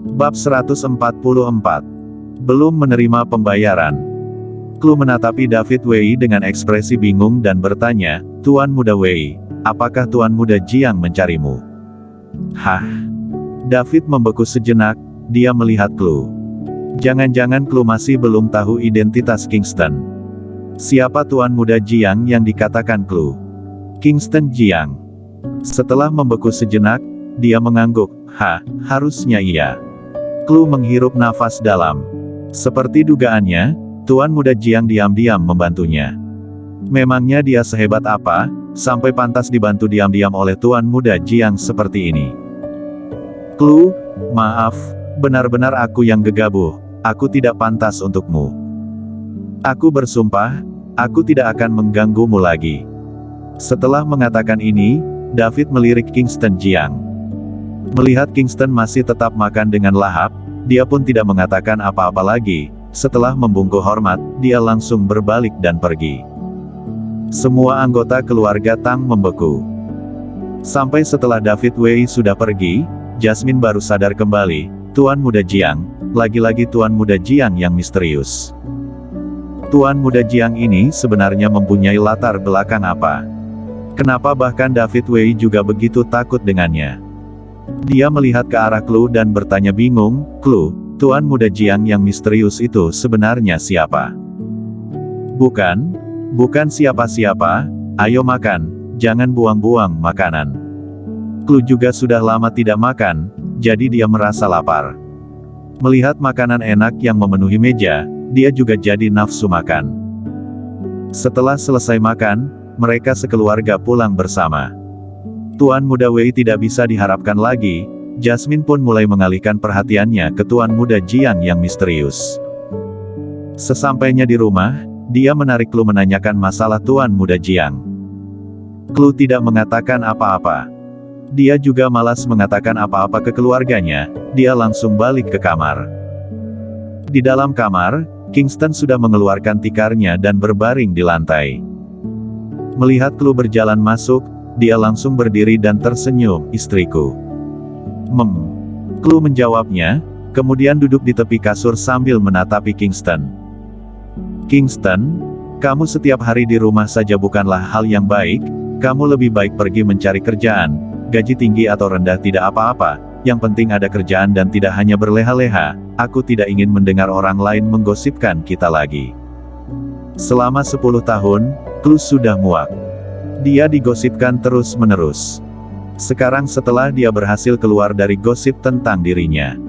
Bab 144. Belum menerima pembayaran. Clue menatapi David Wei dengan ekspresi bingung dan bertanya, "Tuan Muda Wei, apakah Tuan Muda Jiang mencarimu?" Hah? David membeku sejenak, dia melihat Clue. Jangan-jangan Clue masih belum tahu identitas Kingston. Siapa Tuan Muda Jiang yang dikatakan Clue? Kingston Jiang. Setelah membeku sejenak, dia mengangguk, harusnya iya. Clue menghirup nafas dalam. Seperti dugaannya, Tuan Muda Jiang diam-diam membantunya. Memangnya dia sehebat apa, sampai pantas dibantu diam-diam oleh Tuan Muda Jiang seperti ini? Clue, maaf, benar-benar aku yang gegabah, aku tidak pantas untukmu. Aku bersumpah, aku tidak akan mengganggumu lagi. Setelah mengatakan ini, David melirik Kingston Jiang. Melihat Kingston masih tetap makan dengan lahap, dia pun tidak mengatakan apa-apa lagi. Setelah membungkuk hormat, dia langsung berbalik dan pergi. Semua anggota keluarga Tang membeku. Sampai setelah David Wei sudah pergi, Jasmine baru sadar kembali, Tuan Muda Jiang, lagi-lagi Tuan Muda Jiang yang misterius. Tuan Muda Jiang ini sebenarnya mempunyai latar belakang apa? Kenapa bahkan David Wei juga begitu takut dengannya? Dia melihat ke arah Clue dan bertanya bingung, "Clue, Tuan Muda Jiang yang misterius itu sebenarnya siapa?" Bukan siapa-siapa, ayo makan, jangan buang-buang makanan." Clue juga sudah lama tidak makan, jadi dia merasa lapar. Melihat makanan enak yang memenuhi meja, dia juga jadi nafsu makan. Setelah selesai makan, mereka sekeluarga pulang bersama. Tuan Muda Wei tidak bisa diharapkan lagi, Jasmine pun mulai mengalihkan perhatiannya ke Tuan Muda Jiang yang misterius. Sesampainya di rumah, dia menarik Clue menanyakan masalah Tuan Muda Jiang. Clue tidak mengatakan apa-apa. Dia juga malas mengatakan apa-apa ke keluarganya, dia langsung balik ke kamar. Di dalam kamar, Kingston sudah mengeluarkan tikarnya dan berbaring di lantai. Melihat Clue berjalan masuk, dia langsung berdiri dan tersenyum, "Istriku." Clue menjawabnya, kemudian duduk di tepi kasur sambil menatapi Kingston. "Kingston, kamu setiap hari di rumah saja bukanlah hal yang baik, kamu lebih baik pergi mencari kerjaan, gaji tinggi atau rendah tidak apa-apa, yang penting ada kerjaan dan tidak hanya berleha-leha, aku tidak ingin mendengar orang lain menggosipkan kita lagi." Selama 10 tahun, Clue sudah muak. Dia digosipkan terus-menerus. Sekarang setelah dia berhasil keluar dari gosip tentang dirinya.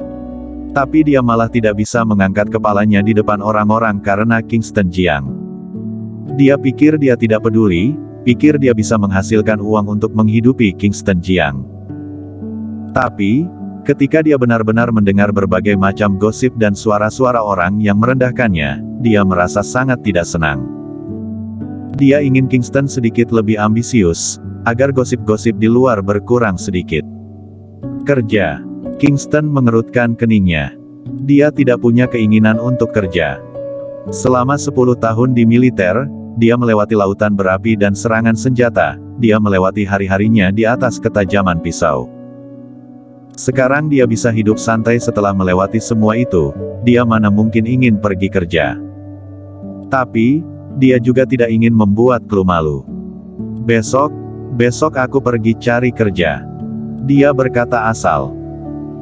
Tapi dia malah tidak bisa mengangkat kepalanya di depan orang-orang karena Kingston Jiang. Dia pikir dia tidak peduli, pikir dia bisa menghasilkan uang untuk menghidupi Kingston Jiang. Tapi, ketika dia benar-benar mendengar berbagai macam gosip dan suara-suara orang yang merendahkannya, dia merasa sangat tidak senang. Dia ingin Kingston sedikit lebih ambisius, agar gosip-gosip di luar berkurang sedikit. Kerja. Kingston mengerutkan keningnya. Dia tidak punya keinginan untuk kerja. Selama 10 tahun di militer, dia melewati lautan berapi dan serangan senjata, dia melewati hari-harinya di atas ketajaman pisau. Sekarang dia bisa hidup santai setelah melewati semua itu, dia mana mungkin ingin pergi kerja. Tapi, dia juga tidak ingin membuat Clue malu. Besok aku pergi cari kerja." Dia berkata asal.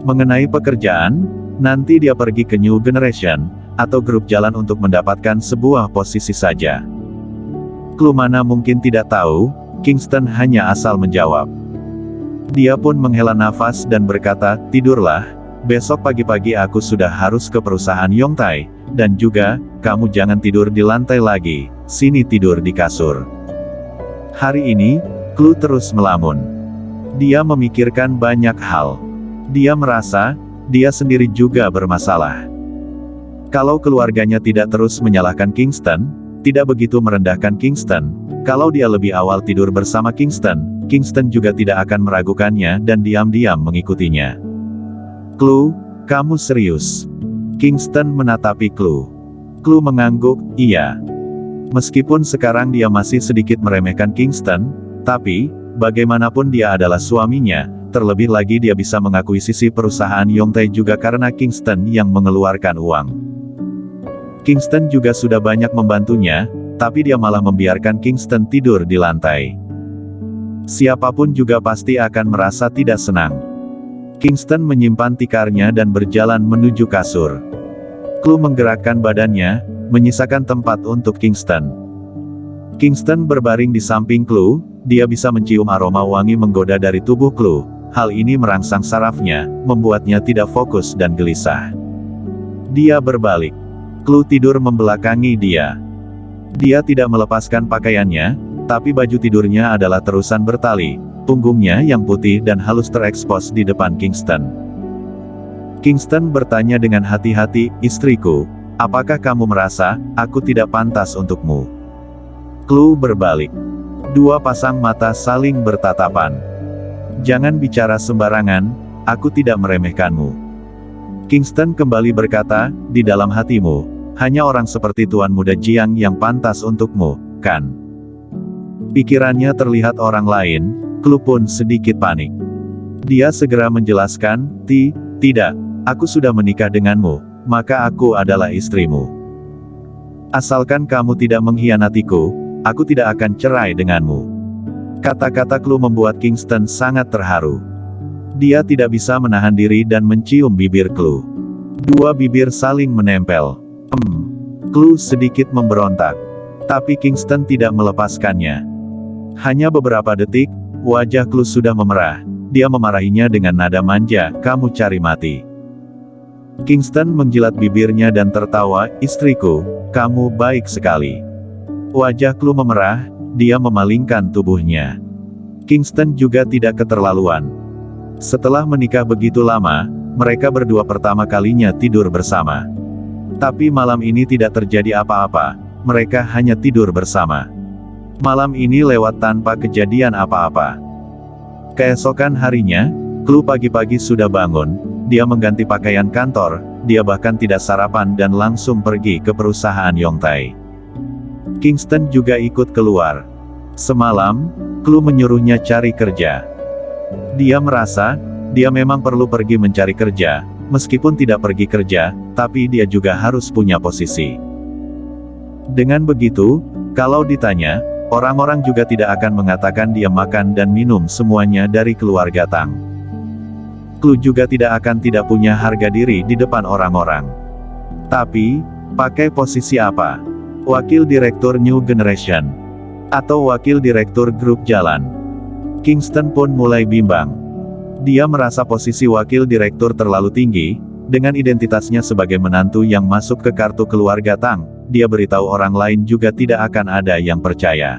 Mengenai pekerjaan, nanti dia pergi ke New Generation, atau grup jalan untuk mendapatkan sebuah posisi saja. Clue mana mungkin tidak tahu, Kingston hanya asal menjawab. Dia pun menghela nafas dan berkata, "Tidurlah, besok pagi-pagi aku sudah harus ke perusahaan Yongtai, dan juga, kamu jangan tidur di lantai lagi, sini tidur di kasur." Hari ini, Clue terus melamun. Dia memikirkan banyak hal. Dia merasa, dia sendiri juga bermasalah. Kalau keluarganya tidak terus menyalahkan Kingston, tidak begitu merendahkan Kingston, kalau dia lebih awal tidur bersama Kingston, Kingston juga tidak akan meragukannya dan diam-diam mengikutinya. "Clue, kamu serius?" Kingston menatapi Clue. Clue mengangguk, "Iya." Meskipun sekarang dia masih sedikit meremehkan Kingston, tapi, bagaimanapun dia adalah suaminya, terlebih lagi dia bisa mengakuisisi perusahaan Yongtai juga karena Kingston yang mengeluarkan uang. Kingston juga sudah banyak membantunya, tapi dia malah membiarkan Kingston tidur di lantai. Siapapun juga pasti akan merasa tidak senang. Kingston menyimpan tikarnya dan berjalan menuju kasur. Chloe menggerakkan badannya, menyisakan tempat untuk Kingston. Kingston berbaring di samping Chloe, dia bisa mencium aroma wangi menggoda dari tubuh Chloe. Hal ini merangsang sarafnya, membuatnya tidak fokus dan gelisah. Dia berbalik. Chloe tidur membelakangi dia. Dia tidak melepaskan pakaiannya, tapi baju tidurnya adalah terusan bertali, punggungnya yang putih dan halus terekspos di depan Kingston. Kingston bertanya dengan hati-hati, "Istriku, apakah kamu merasa aku tidak pantas untukmu?" Chloe berbalik. Dua pasang mata saling bertatapan. "Jangan bicara sembarangan, aku tidak meremehkanmu." Kingston kembali berkata, "Di dalam hatimu, hanya orang seperti Tuan Muda Jiang yang pantas untukmu, kan?" Pikirannya terlihat orang lain, Chloe pun sedikit panik. Dia segera menjelaskan, Tidak, aku sudah menikah denganmu, maka aku adalah istrimu. Asalkan kamu tidak mengkhianatiku, aku tidak akan cerai denganmu." Kata-kata Chloe membuat Kingston sangat terharu. Dia tidak bisa menahan diri dan mencium bibir Chloe. Dua bibir saling menempel. Chloe sedikit memberontak. Tapi Kingston tidak melepaskannya. Hanya beberapa detik, wajah Chloe sudah memerah. Dia memarahinya dengan nada manja, "Kamu cari mati." Kingston menjilat bibirnya dan tertawa, "Istriku, kamu baik sekali." Wajah Chloe memerah, dia memalingkan tubuhnya. Kingston juga tidak keterlaluan. Setelah menikah begitu lama, mereka berdua pertama kalinya tidur bersama. Tapi malam ini tidak terjadi apa-apa, mereka hanya tidur bersama. Malam ini lewat tanpa kejadian apa-apa. Keesokan harinya, Chloe pagi-pagi sudah bangun, dia mengganti pakaian kantor, dia bahkan tidak sarapan dan langsung pergi ke perusahaan Yongtai. Kingston juga ikut keluar. Semalam, Chloe menyuruhnya cari kerja. Dia merasa, dia memang perlu pergi mencari kerja, meskipun tidak pergi kerja, tapi dia juga harus punya posisi. Dengan begitu, kalau ditanya, orang-orang juga tidak akan mengatakan dia makan dan minum semuanya dari keluarga Tang. Chloe juga tidak akan tidak punya harga diri di depan orang-orang. Tapi, pakai posisi apa? Wakil Direktur New Generation? Atau Wakil Direktur Grup Jalan? Kingston pun mulai bimbang. Dia merasa posisi Wakil Direktur terlalu tinggi, dengan identitasnya sebagai menantu yang masuk ke kartu keluarga Tang, dia beritahu orang lain juga tidak akan ada yang percaya.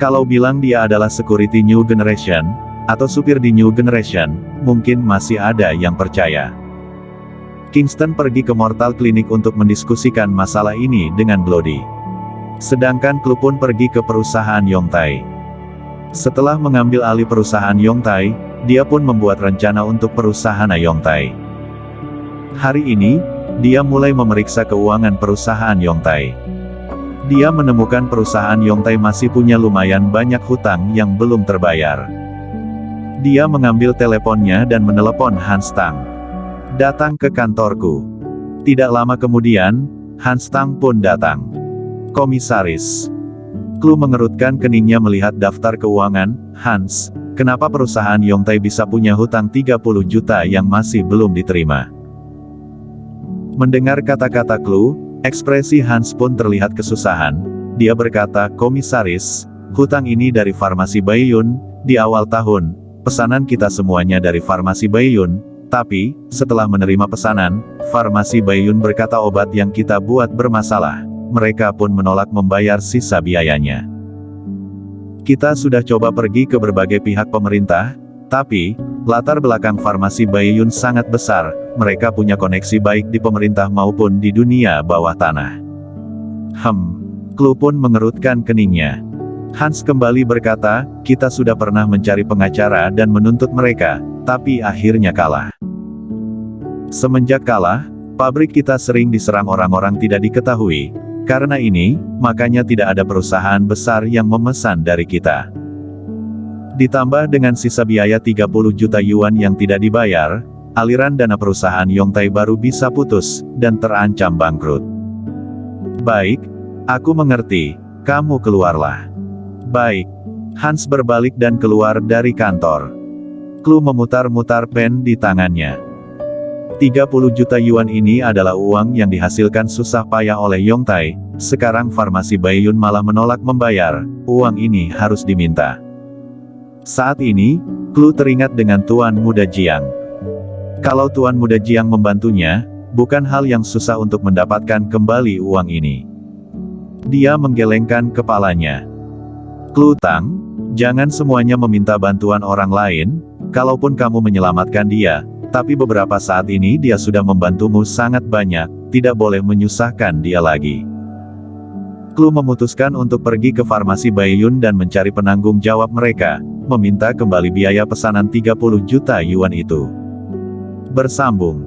Kalau bilang dia adalah security New Generation, atau supir di New Generation, mungkin masih ada yang percaya. Kingston pergi ke Mortal Clinic untuk mendiskusikan masalah ini dengan Bloody. Sedangkan Chloe pun pergi ke perusahaan Yongtai. Setelah mengambil alih perusahaan Yongtai, dia pun membuat rencana untuk perusahaan Yongtai. Hari ini, dia mulai memeriksa keuangan perusahaan Yongtai. Dia menemukan perusahaan Yongtai masih punya lumayan banyak hutang yang belum terbayar. Dia mengambil teleponnya dan menelepon Hans Tang. "Datang ke kantorku." Tidak lama kemudian, Hans Tang pun datang. "Komisaris." Chloe mengerutkan keningnya melihat daftar keuangan. "Hans, kenapa perusahaan Yongtai bisa punya hutang 30 juta yang masih belum diterima?" Mendengar kata-kata Chloe, ekspresi Hans pun terlihat kesusahan. Dia berkata, "Komisaris, hutang ini dari Farmasi Baiyun, di awal tahun, pesanan kita semuanya dari Farmasi Baiyun. Tapi, setelah menerima pesanan, Farmasi Baiyun berkata obat yang kita buat bermasalah. Mereka pun menolak membayar sisa biayanya. Kita sudah coba pergi ke berbagai pihak pemerintah, tapi, latar belakang Farmasi Baiyun sangat besar, mereka punya koneksi baik di pemerintah maupun di dunia bawah tanah." Chloe pun mengerutkan keningnya. Hans kembali berkata, "Kita sudah pernah mencari pengacara dan menuntut mereka, tapi akhirnya kalah. Semenjak kalah, pabrik kita sering diserang orang-orang tidak diketahui. Karena ini, makanya tidak ada perusahaan besar yang memesan dari kita." Ditambah dengan sisa biaya 30 juta yuan yang tidak dibayar, aliran dana perusahaan Yongtai baru bisa putus, dan terancam bangkrut. Baik, aku mengerti, kamu keluarlah. Baik. Hans berbalik dan keluar dari kantor. Klu memutar-mutar pen di tangannya. 30 juta yuan ini adalah uang yang dihasilkan susah payah oleh Yongtai, sekarang farmasi Baiyun malah menolak membayar, uang ini harus diminta. Saat ini, Klu teringat dengan Tuan Muda Jiang. Kalau Tuan Muda Jiang membantunya, bukan hal yang susah untuk mendapatkan kembali uang ini. Dia menggelengkan kepalanya. Klu Tang, jangan semuanya meminta bantuan orang lain, kalaupun kamu menyelamatkan dia, tapi beberapa saat ini dia sudah membantumu sangat banyak, tidak boleh menyusahkan dia lagi. Klu memutuskan untuk pergi ke farmasi Baiyun dan mencari penanggung jawab mereka, meminta kembali biaya pesanan 30 juta yuan itu. Bersambung.